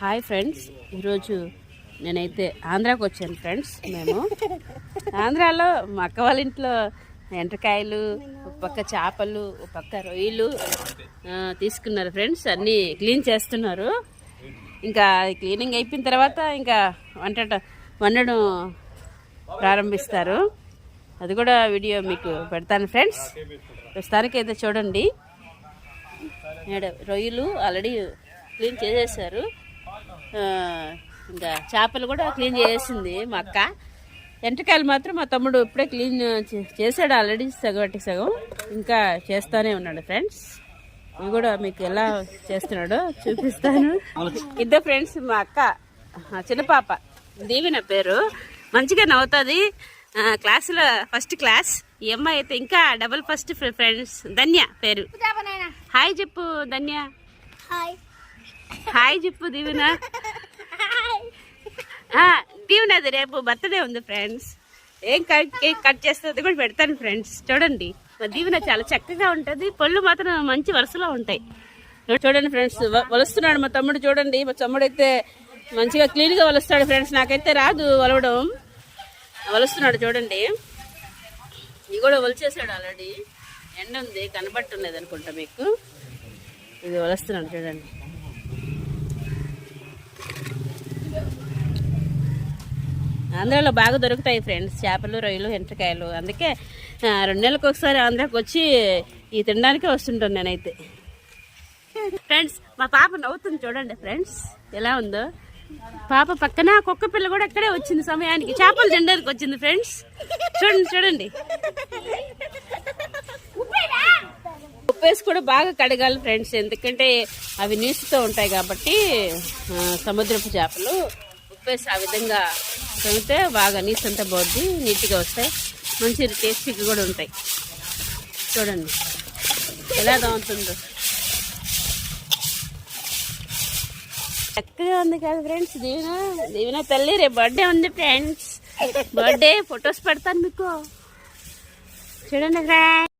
Hi friends, ఈరోజు నేనైతే ఆంధ్రాకి వచ్చాను ఫ్రెండ్స్. మేము ఆంధ్రాలో మా అక్క వాళ్ళ ఇంట్లో ఎండ్రకాయలు, ఒక పక్క చేపలు, ఒక పక్క రొయ్యలు తీసుకున్నారు ఫ్రెండ్స్. అన్నీ క్లీన్ చేస్తున్నారు. ఇంకా క్లీనింగ్ అయిపోయిన తర్వాత ఇంకా వండడం ప్రారంభిస్తారు. అది కూడా వీడియో మీకు పెడతాను ఫ్రెండ్స్. ప్రస్తుతానికైతే చూడండి, రొయ్యలు ఆల్రెడీ క్లీన్ చేసేసారు. ఇంకా చేపలు కూడా క్లీన్ చేసింది మా అక్క. ఎండ్రకాయలు మాత్రం మా తమ్ముడు ఇప్పుడే క్లీన్ చేశాడు ఆల్రెడీ, సగం ఇంకా చేస్తానే ఉన్నాడు ఫ్రెండ్స్. ఇది కూడా మీకు ఎలా చేస్తున్నాడో చూపిస్తాను. ఇద్దరు ఫ్రెండ్స్, మా అక్క చిన్న పాప దీవెన పేరు, మంచిగా నవ్వుతుంది. క్లాసులో ఫస్ట్ క్లాస్. ఈ అమ్మాయి అయితే ఇంకా డబుల్ ఫస్ట్ ఫ్రెండ్స్. ధన్య పేరు. హాయ్ చెప్పు ధన్య. హాయ్ చెప్పు దీవెన. దీవెనది రేపు బర్త్డే ఉంది ఫ్రెండ్స్. ఏం కేక్ కట్ చేస్తుంది కూడా పెడతాను ఫ్రెండ్స్. చూడండి, మా దీవెన చాలా చక్కగా ఉంటుంది. పళ్ళు మాత్రం మంచి వరుసలో ఉంటాయి. చూడండి ఫ్రెండ్స్, వలుస్తున్నాడు మా తమ్ముడు. చూడండి, మా తమ్ముడు అయితే మంచిగా క్లీన్గా వలుస్తాడు ఫ్రెండ్స్. నాకైతే రాదు వలవడం. వలుస్తున్నాడు చూడండి. ఇది కూడా వలిచేసాడు ఆల్రెడీ. ఎండ ఉంది, కనబట్టున్నది అనుకుంటా మీకు. ఇది వలుస్తున్నాడు చూడండి. ఆంధ్రాలో బాగా దొరుకుతాయి ఫ్రెండ్స్ చేపలు, రొయ్యలు, ఎండ్రకాయలు. అందుకే 2 నెలలకు ఒకసారి ఆంధ్రాకి వచ్చి ఈ తినడానికే వస్తుంటాను నేనైతే. ఫ్రెండ్స్, మా పాప నవ్వుతుంది చూడండి ఫ్రెండ్స్, ఎలా ఉందో. పాప పక్కన కుక్క పిల్ల కూడా ఇక్కడే వచ్చింది సమయానికి. చేపలు తినడానికి వచ్చింది ఫ్రెండ్స్. చూడండి. ఉప్పేసి కూడా బాగా కడగాలి ఫ్రెండ్స్, ఎందుకంటే అవి నీసుతో ఉంటాయి కాబట్టి. సముద్రపు చేపలు ఉప్పేసి ఆ విధంగా కడిగితే బాగా నీసు అంతా పోద్ది, నీట్గా వస్తాయి, మంచి టేస్టీగా కూడా ఉంటాయి. చూడండి ఎలా బాగుంటుందో, చక్కగా ఉంది కదా ఫ్రెండ్స్. దీవెన తల్లి రేపు బర్త్డే ఉంది ఫ్రెండ్స్. బర్త్డే ఫొటోస్ పెడతాను మీకు. చూడండి ఫ్రెండ్స్.